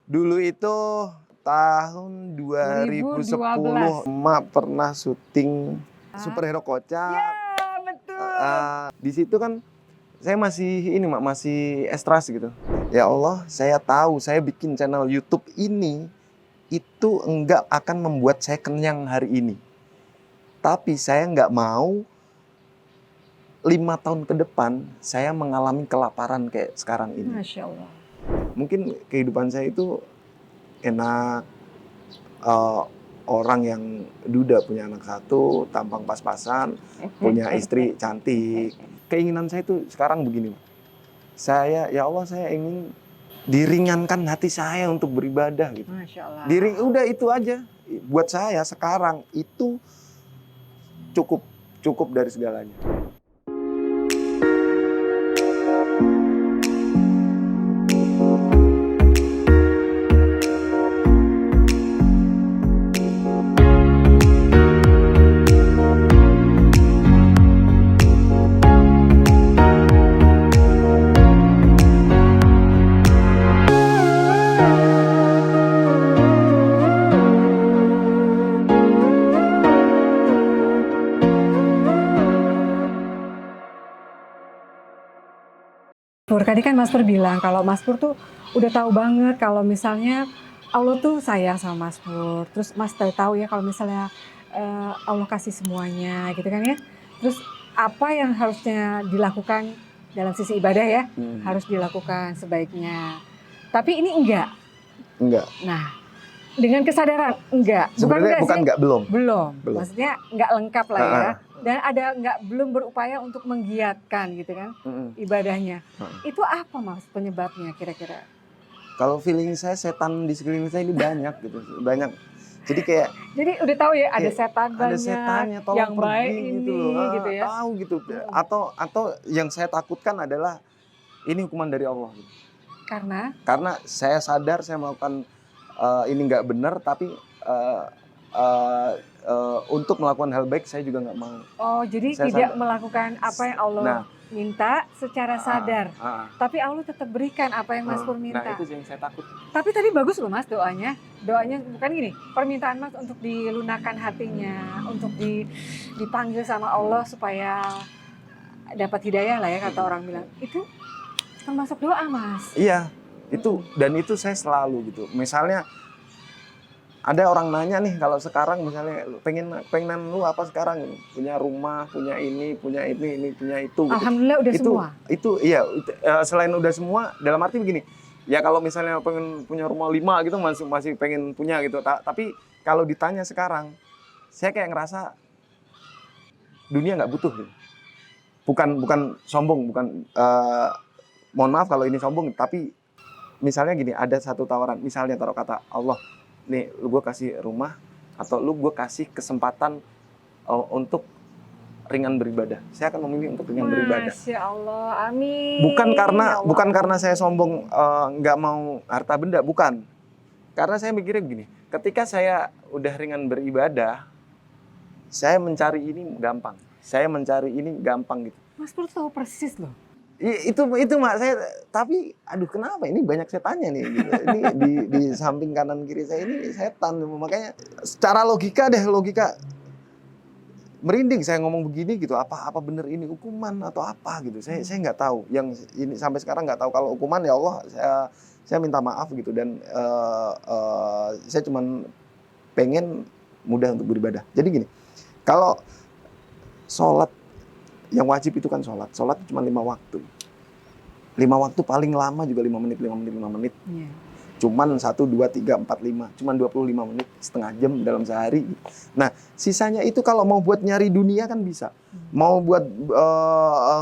Dulu itu tahun 2010 2012. emak pernah syuting Superhero Kocak. Ya, betul. Di situ kan saya masih masih ekstras gitu. Ya Allah, saya tahu saya bikin channel YouTube ini itu enggak akan membuat saya kenyang hari ini. Tapi saya enggak mau 5 tahun ke depan saya mengalami kelaparan kayak sekarang ini. Masya Allah. Mungkin kehidupan saya itu enak, orang yang duda punya anak satu, tampang pas-pasan, punya istri cantik. Keinginan saya itu sekarang begini, ya Allah, saya ingin diringankan hati saya untuk beribadah gitu. Masya Allah. Udah itu aja. Buat saya sekarang itu cukup dari segalanya. Tadi kan Mas Pur bilang kalau Mas Pur tuh udah tahu banget kalau misalnya Allah tuh sayang sama Mas Pur. Terus Mas tahu ya kalau misalnya Allah kasih semuanya gitu kan ya. Terus apa yang harusnya dilakukan dalam sisi ibadah ya, harus dilakukan sebaiknya. Tapi ini enggak. Nah, dengan kesadaran enggak. Belum. Maksudnya enggak lengkap lah ya. Dan ada belum berupaya untuk menggiatkan gitu kan ibadahnya. Itu apa Mas penyebabnya kira-kira? Kalau feeling saya setan di sekeliling saya ini banyak gitu, banyak. Jadi udah tahu ya ada setan banyak, ada setannya, tolong yang pergi baik gitu ini loh. gitu ya. Tahu gitu. Atau yang saya takutkan adalah ini hukuman dari Allah. Gitu. Karena saya sadar saya melakukan ini nggak benar, tapi untuk melakukan hal baik saya juga nggak mau. Oh, jadi tidak melakukan apa yang Allah minta secara sadar. Tapi Allah tetap berikan apa yang Mas Pur minta. Nah, itu yang saya takut. Tapi tadi bagus loh Mas doanya. Doanya bukan gini, permintaan Mas untuk dilunakkan hatinya, untuk dipanggil sama Allah supaya dapat hidayah lah ya kata orang bilang. Itu termasuk doa Mas. Iya, itu dan itu saya selalu gitu. Misalnya ada orang nanya nih, kalau sekarang misalnya pengen lu apa sekarang? Punya rumah, punya ini, punya itu. Alhamdulillah udah semua. Itu iya, selain udah semua, dalam arti begini. Ya kalau misalnya pengen punya rumah 5 gitu masih pengen punya gitu. Tapi kalau ditanya sekarang, saya kayak ngerasa dunia nggak butuh. Gitu. Bukan sombong, mohon maaf kalau ini sombong, tapi misalnya gini, ada satu tawaran, misalnya taruh kata Allah, nih lu gue kasih rumah atau lu gue kasih kesempatan untuk ringan beribadah. Saya akan memilih untuk ringan beribadah. Masya Allah, amin. Bukan karena saya sombong nggak mau harta benda, bukan. Karena saya mikirnya begini, ketika saya udah ringan beribadah, saya mencari ini gampang. Gitu. Mas Pur tahu persis loh. Itu mak saya, tapi aduh kenapa ini banyak setannya nih gitu. Ini di samping kanan kiri saya ini setan, makanya secara logika merinding saya ngomong begini gitu. Apa bener ini hukuman atau apa gitu, saya nggak tahu. Yang ini sampai sekarang nggak tahu. Kalau hukuman ya Allah saya minta maaf gitu, dan saya cuman pengen mudah untuk beribadah. Jadi gini, kalau sholat yang wajib itu kan sholat cuma 5 waktu. 5 waktu paling lama juga 5 menit. Yeah. Cuman 1, 2, 3, 4, 5. Cuman 25 menit, setengah jam dalam sehari. Nah, sisanya itu kalau mau buat nyari dunia kan bisa. Mau buat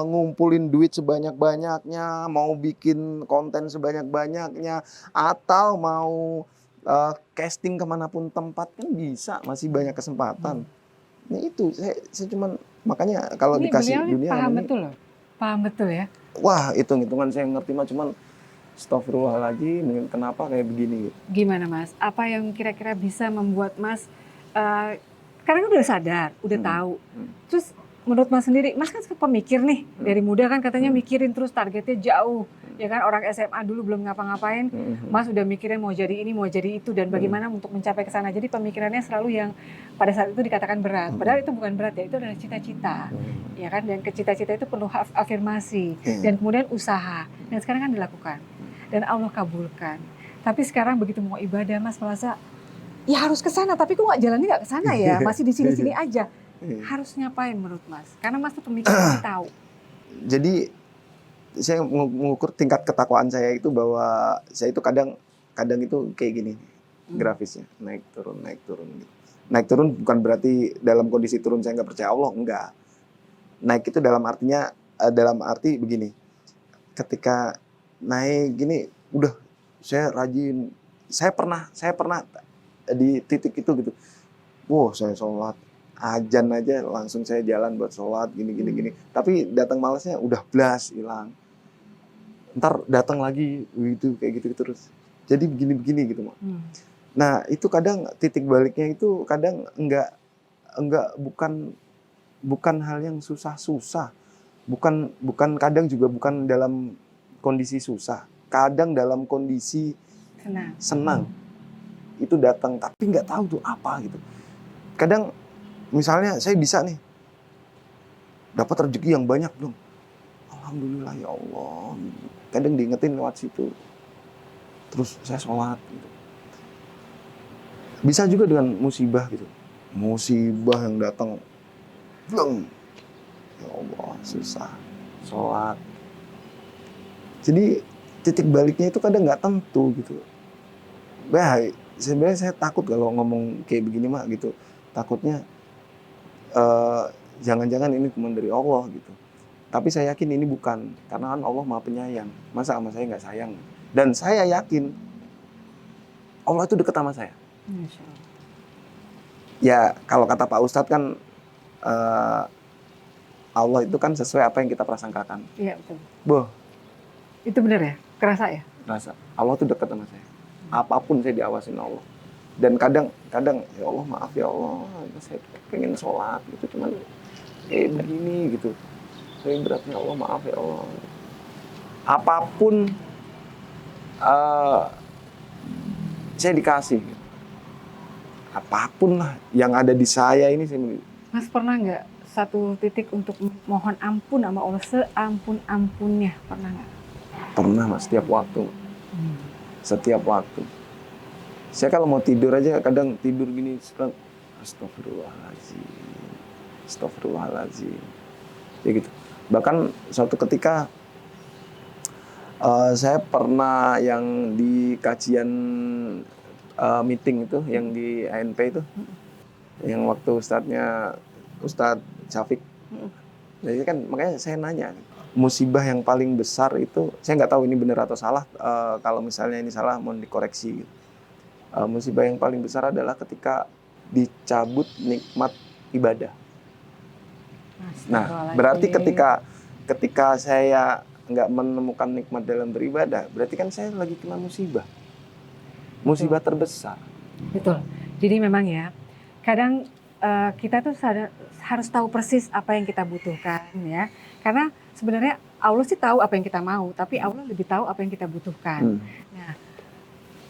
ngumpulin duit sebanyak-banyaknya, mau bikin konten sebanyak-banyaknya, atau mau casting kemanapun tempat kan bisa, masih banyak kesempatan. Nah itu, saya cuman makanya kalau ini dikasih dunia paham betul ya. Wah, hitungan saya ngerti mah, cuman astagfirullahaladzim, kenapa kayak begini? Gimana Mas? Apa yang kira-kira bisa membuat Mas karena udah sadar, udah tahu. Terus menurut Mas sendiri, Mas kan pemikir nih, dari muda kan katanya mikirin terus targetnya jauh, ya kan orang SMA dulu belum ngapa-ngapain, Mas udah mikirin mau jadi ini, mau jadi itu, dan bagaimana untuk mencapai ke sana. Jadi pemikirannya selalu yang pada saat itu dikatakan berat, padahal itu bukan berat ya, itu adalah cita-cita, ya kan, dan ke cita-cita itu perlu afirmasi, dan kemudian usaha, dan sekarang kan dilakukan, dan Allah kabulkan. Tapi sekarang begitu mau ibadah, Mas merasa, ya harus ke sana, tapi kok jalannya nggak ke sana ya, masih di sini-sini aja. Harus ngapain menurut Mas? Karena Mas tuh pemikir pasti tahu. Jadi saya mengukur tingkat ketakwaan saya itu bahwa saya itu kadang itu kayak gini grafisnya, naik turun gitu. Naik turun bukan berarti dalam kondisi turun saya nggak percaya Allah, enggak. Naik itu dalam arti begini, ketika naik gini udah saya rajin, saya pernah di titik itu gitu. Wow, saya sholat azan aja langsung saya jalan buat sholat gini. Tapi datang malasnya udah blas hilang. Ntar datang lagi itu kayak gitu terus. Jadi begini gitu, Mak. Nah, itu kadang titik baliknya itu kadang enggak bukan hal yang susah-susah. Bukan kadang juga bukan dalam kondisi susah. Kadang dalam kondisi senang. Itu datang tapi nggak tahu tuh apa gitu. Kadang misalnya saya bisa nih dapat rezeki yang banyak dong, alhamdulillah ya Allah. Kadang diingetin lewat situ, terus saya sholat gitu. Bisa juga dengan musibah gitu, musibah yang datang, bleng, ya Allah susah, sholat. Jadi titik baliknya itu kadang nggak tentu gitu. Baik, sebenarnya saya takut kalau ngomong kayak begini Mak gitu, takutnya jangan-jangan ini cuma dari Allah gitu. Tapi saya yakin ini bukan, karena kan Allah Maha Penyayang. Masa sama saya nggak sayang? Dan saya yakin Allah itu dekat sama saya. Ya kalau kata Pak Ustadz kan Allah itu kan sesuai apa yang kita prasangkakan. Iya betul. Boh. Itu benar ya? Kerasa ya? Kerasa. Allah itu dekat sama saya. Apapun saya diawasin Allah. Dan kadang ya Allah maaf ya Allah, saya pengen sholat gitu, cuman begini gitu, saya beratnya Allah maaf ya Allah. Apapun saya dikasih, apapun lah yang ada di saya ini saya. Mas pernah nggak satu titik untuk mohon ampun sama Allah seampun-ampunnya, pernah nggak? Pernah Mas, setiap waktu. Setiap waktu. Saya kalau mau tidur aja kadang tidur gini, Astagfirullahaladzim. Ya gitu. Bahkan suatu ketika saya pernah yang di kajian meeting itu, yang di ANP itu, yang waktu Ustadz Syafiq. Jadi kan makanya saya nanya, musibah yang paling besar itu, saya nggak tahu ini benar atau salah. Kalau misalnya ini salah, mohon dikoreksi. Musibah yang paling besar adalah ketika dicabut nikmat ibadah. Nah, berarti ketika saya nggak menemukan nikmat dalam beribadah, berarti kan saya lagi kena musibah terbesar. Betul. Jadi memang ya, kadang kita tuh harus tahu persis apa yang kita butuhkan ya. Karena sebenarnya Allah sih tahu apa yang kita mau, tapi Allah lebih tahu apa yang kita butuhkan. Nah,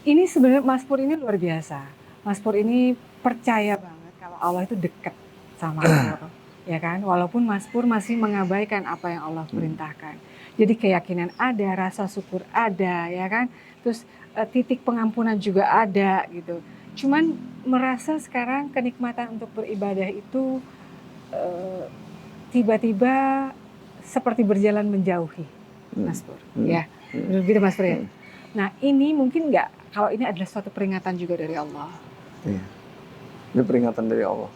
ini sebenarnya Mas Pur ini luar biasa. Mas Pur ini percaya banget kalau Allah itu dekat sama Allah, ya kan? Walaupun Mas Pur masih mengabaikan apa yang Allah perintahkan. Jadi keyakinan ada, rasa syukur ada, ya kan? Terus titik pengampunan juga ada gitu. Cuman merasa sekarang kenikmatan untuk beribadah itu tiba-tiba seperti berjalan menjauhi, Mas Pur. Ya, begitu Mas Pur ya. Nah ini mungkin nggak, kalau ini adalah suatu peringatan juga dari Allah. Iya, ini peringatan dari Allah.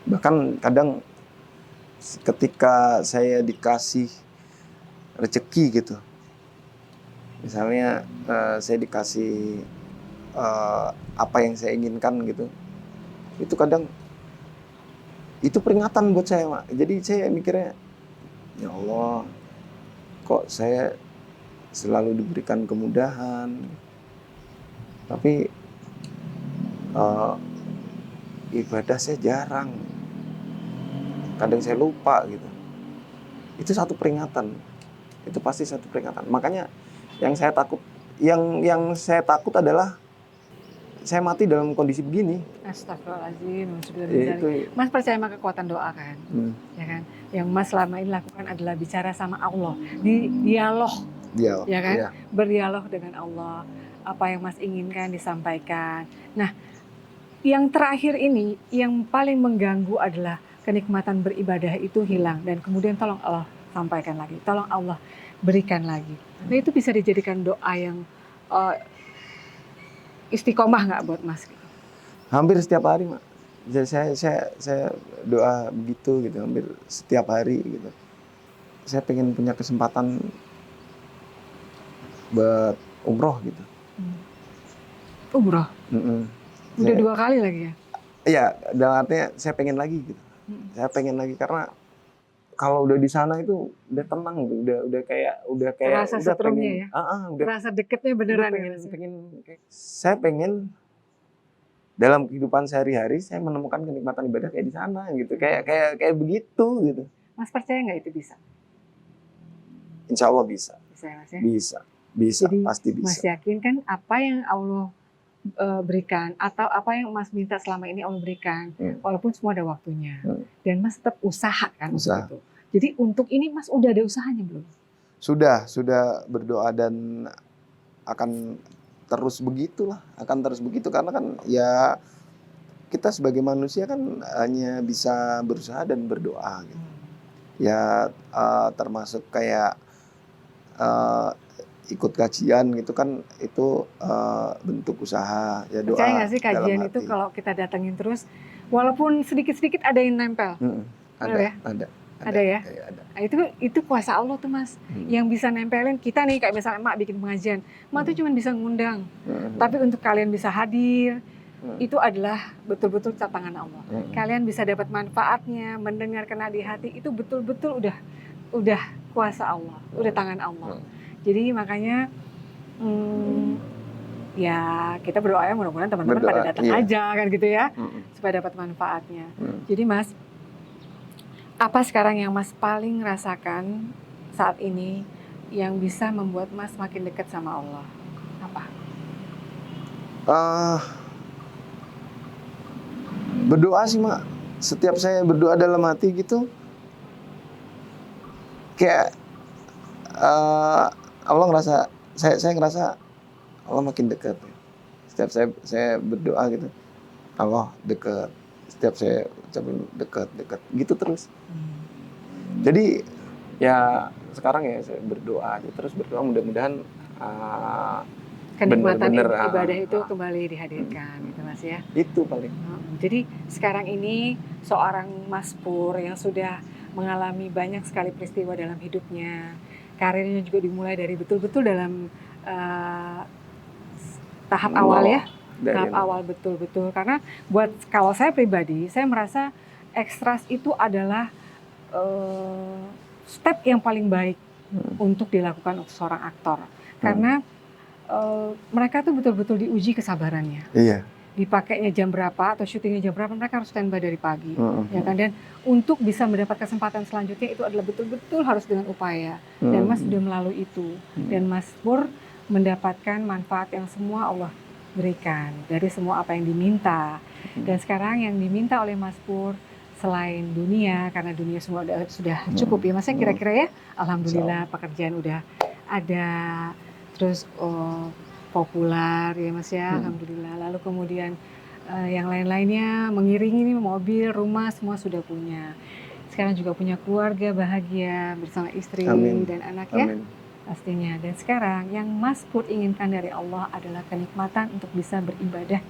Bahkan kadang ketika saya dikasih rezeki gitu, misalnya saya dikasih apa yang saya inginkan gitu, itu kadang itu peringatan buat saya Mak. Jadi saya mikirnya, ya Allah, kok saya selalu diberikan kemudahan, tapi ibadah saya jarang. kadang saya lupa gitu. Itu satu peringatan. Itu pasti satu peringatan. Makanya yang saya takut adalah saya mati dalam kondisi begini. Astagfirullahaladzim. Itu Mas percaya sama kekuatan doa kan? Ya kan? Yang Mas selama ini lakukan adalah bicara sama Allah, dialog, ya kan? Iya. Berdialog dengan Allah. Apa yang Mas inginkan disampaikan. Nah, yang terakhir ini, yang paling mengganggu adalah kenikmatan beribadah itu hilang. Dan kemudian tolong Allah sampaikan lagi. Tolong Allah berikan lagi. Nah, itu bisa dijadikan doa yang istiqomah nggak buat Mas? Hampir setiap hari, Mak. Jadi saya doa begitu gitu, hampir setiap hari gitu. Saya pengen punya kesempatan buat umroh gitu. Umroh? Udah 2 kali lagi ya? Iya, dalam artinya saya pengen lagi gitu. Saya pengen lagi karena kalau udah di sana itu udah tenang gitu, udah kayak terasa udah setrumnya pengen, ya? Terasa deketnya beneran saya pengen dalam kehidupan sehari-hari saya menemukan kenikmatan ibadah kayak di sana gitu, kayak begitu gitu. Mas percaya nggak itu bisa? Insya Allah bisa. Bisa ya Mas ya? Bisa, jadi, pasti bisa. Mas yakin kan apa yang Allah berikan atau apa yang Mas minta selama ini Allah berikan, walaupun semua ada waktunya, dan Mas tetap usaha kan untuk itu. Jadi untuk ini Mas udah ada usahanya belum? Sudah berdoa dan akan terus begitulah, karena kan ya kita sebagai manusia kan hanya bisa berusaha dan berdoa gitu. Ya termasuk kayak ikut kajian gitu kan, itu bentuk usaha ya, doa. Percaya nggak sih kajian itu kalau kita datengin terus, walaupun sedikit-sedikit ada yang nempel? Ada ya? Ada. Nah, itu kuasa Allah tuh Mas, yang bisa nempelin kita nih, kayak misalnya Mak bikin pengajian, Mak tuh cuma bisa ngundang, tapi untuk kalian bisa hadir, itu adalah betul-betul tangan Allah. Kalian bisa dapat manfaatnya, mendengarkan di hati, itu betul-betul udah kuasa Allah, udah tangan Allah. Jadi makanya ya kita berdoa ya mudah-mudahan teman-teman pada datang aja kan gitu ya, supaya dapat manfaatnya. Jadi Mas, apa sekarang yang Mas paling rasakan saat ini yang bisa membuat Mas makin dekat sama Allah? Apa? Berdoa sih, Mak. Setiap saya berdoa dalam hati gitu, kayak Allah ngerasa, saya ngerasa Allah makin dekat. Setiap saya berdoa gitu, Allah dekat. Setiap saya ucapin dekat gitu terus. Jadi ya sekarang ya saya berdoa aja terus, berdoa mudah-mudahan kenikmatan ibadah itu kembali dihadirkan gitu Mas ya. Itu paling. Jadi sekarang ini seorang Mas Pur yang sudah mengalami banyak sekali peristiwa dalam hidupnya, karirnya juga dimulai dari betul-betul dalam tahap awal ya, tahap awal betul-betul. Karena buat kalau saya pribadi, saya merasa ekstras itu adalah step yang paling baik untuk dilakukan untuk seorang aktor. Karena mereka tuh betul-betul diuji kesabarannya. Iya. Dipakainya jam berapa atau syutingnya jam berapa, mereka harus standby dari pagi, ya kan. Dan untuk bisa mendapat kesempatan selanjutnya itu adalah betul-betul harus dengan upaya. Dan Mas sudah melalui itu, dan Mas Pur mendapatkan manfaat yang semua Allah berikan dari semua apa yang diminta. Dan sekarang yang diminta oleh Mas Pur selain dunia, karena dunia semua sudah cukup ya Mas, kira-kira ya. Alhamdulillah pekerjaan udah ada, terus populer ya Mas ya, alhamdulillah. Lalu kemudian yang lain-lainnya mengiringi nih, mobil, rumah semua sudah punya. Sekarang juga punya keluarga bahagia bersama istri dan anak ya. Pastinya. Dan sekarang yang Mas Pur inginkan dari Allah adalah kenikmatan untuk bisa beribadah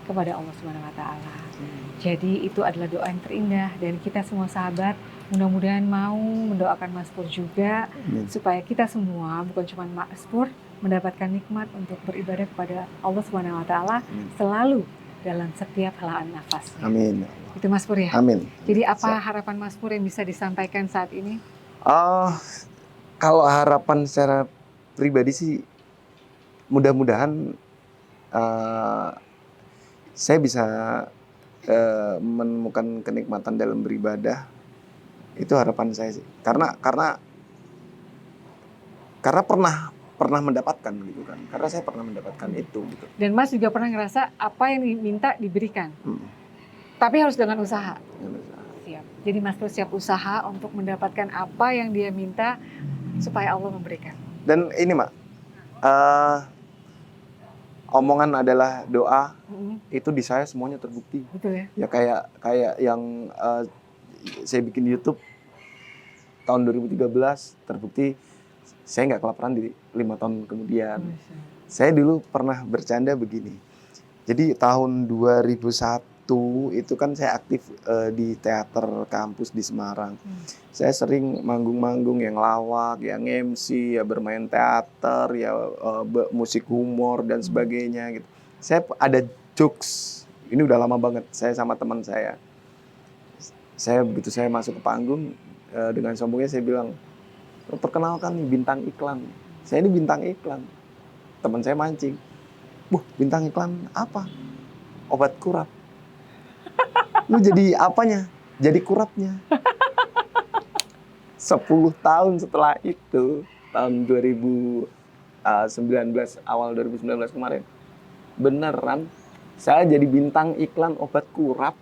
kepada Allah Subhanahu wa taala. Jadi itu adalah doa yang terindah, dan kita semua sahabat mudah-mudahan mau mendoakan Mas Pur juga, supaya kita semua bukan cuma Mas Pur mendapatkan nikmat untuk beribadah kepada Allah Subhanahu wa taala selalu dalam setiap helaan nafasnya. Amin. Itu Mas Pur ya. Amin. Jadi apa harapan Mas Pur yang bisa disampaikan saat ini? Kalau harapan secara pribadi sih, mudah-mudahan saya bisa menemukan kenikmatan dalam beribadah Itu harapan saya sih. Karena pernah mendapatkan gitu kan. Karena saya pernah mendapatkan itu gitu. Dan Mas juga pernah ngerasa apa yang diminta diberikan. Tapi harus dengan usaha. Siap. Jadi Mas Pur siap usaha untuk mendapatkan apa yang dia minta supaya Allah memberikan. Dan ini Mak, omongan adalah doa, itu di saya semuanya terbukti. Betul ya? Ya kayak yang saya bikin YouTube tahun 2013 terbukti saya nggak kelaparan di 5 tahun kemudian. Saya dulu pernah bercanda begini. Jadi tahun 2001 itu kan saya aktif di teater kampus di Semarang. Saya sering manggung-manggung yang lawak, yang MC, ya bermain teater, ya musik humor dan sebagainya gitu. Saya ada jokes. Ini udah lama banget. Saya sama teman saya. Begitu saya masuk ke panggung dengan sombongnya saya bilang, perkenalkan nih bintang iklan. Saya ini bintang iklan. Teman saya mancing. Bintang iklan apa? Obat kurap. Lu jadi apanya? Jadi kurapnya. 10 tahun setelah itu, tahun 2019, awal 2019 kemarin, beneran saya jadi bintang iklan obat kurap.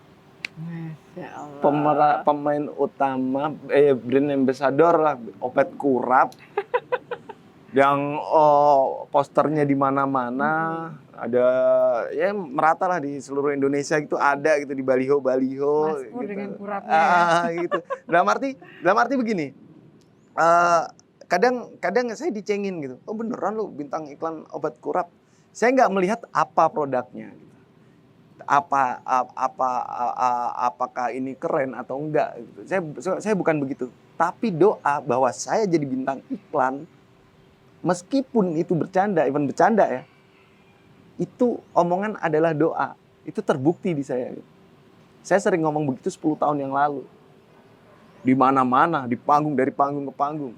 Pemain utama, brand ambassador lah, obat kurap. Yang posternya di mana-mana, ada ya merata lah di seluruh Indonesia gitu, ada gitu di baliho Mas Pur gitu. dengan kurapnya. Gitu. Dalam arti begini. Kadang saya dicengin gitu. Oh beneran lu bintang iklan obat kurap. Saya nggak melihat apa produknya gitu. Apakah ini keren atau enggak gitu. Saya bukan begitu. Tapi doa bahwa saya jadi bintang iklan, meskipun itu even bercanda ya, itu omongan adalah doa. Itu terbukti di saya. Saya sering ngomong begitu 10 tahun yang lalu. Di mana-mana, di panggung, dari panggung ke panggung.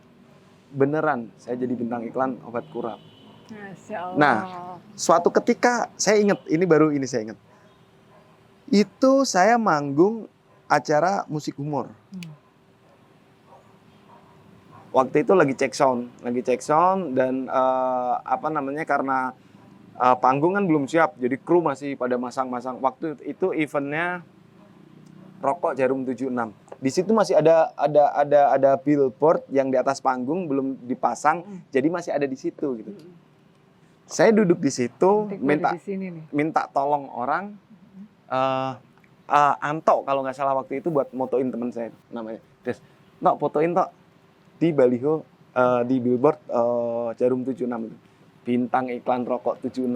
Beneran, saya jadi bintang iklan obat kurap. Masya Allah. Nah, suatu ketika, saya ingat, saya ingat. Itu saya manggung acara musik humor. Waktu itu lagi cek sound dan karena panggung kan belum siap, jadi kru masih pada masang-masang. Waktu itu eventnya Rokok Jarum 76. Di situ masih ada billboard yang di atas panggung belum dipasang, jadi masih ada di situ gitu. Saya duduk di situ, minta tolong orang. Anto kalau nggak salah waktu itu buat motoin teman saya namanya. Terus, fotoin di baliho, di billboard Jarum 76 itu. Bintang iklan rokok 76.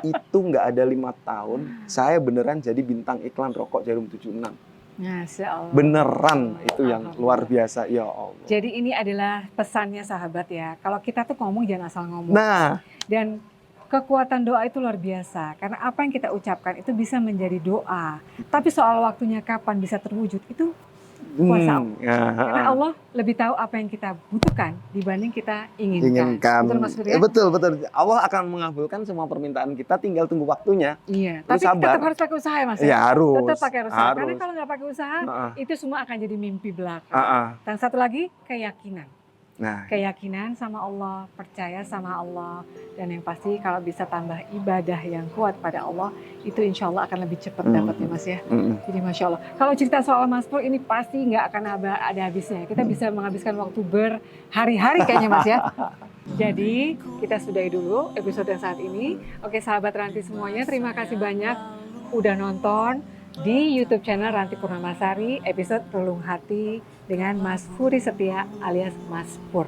Itu nggak ada 5 tahun, saya beneran jadi bintang iklan rokok Jarum 76. Masya Allah. Beneran, itu yang luar biasa, ya Allah. Jadi ini adalah pesannya sahabat ya, kalau kita tuh ngomong jangan asal ngomong. Nah. Dan kekuatan doa itu luar biasa, karena apa yang kita ucapkan itu bisa menjadi doa. Tapi soal waktunya kapan bisa terwujud, itu kuasa Allah. Karena Allah lebih tahu apa yang kita butuhkan dibanding kita inginkan. Betul Mas Pur ya? Betul. Allah akan mengabulkan semua permintaan kita, tinggal tunggu waktunya. Iya, tapi tetap harus pakai usaha ya Mas ya? Iya, harus. Tetap pakai usaha, karena kalau nggak pakai usaha, itu semua akan jadi mimpi belaka. Dan satu lagi, keyakinan. Keyakinan sama Allah, percaya sama Allah, dan yang pasti kalau bisa tambah ibadah yang kuat pada Allah, itu insya Allah akan lebih cepat dapatnya Mas ya. Jadi Masya Allah. Kalau cerita soal Mas Pur ini pasti nggak akan ada habisnya. Kita bisa menghabiskan waktu berhari-hari kayaknya Mas ya. Jadi kita sudahi dulu episode yang saat ini. Oke sahabat Ranti semuanya, terima kasih banyak udah nonton di YouTube channel Ranti Purnamasari episode Relung Hati dengan Mas Furi Setia alias Mas Pur.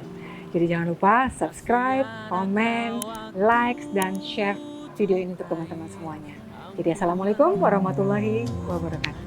Jadi jangan lupa subscribe, komen, like, dan share video ini untuk teman-teman semuanya. Jadi assalamualaikum warahmatullahi wabarakatuh.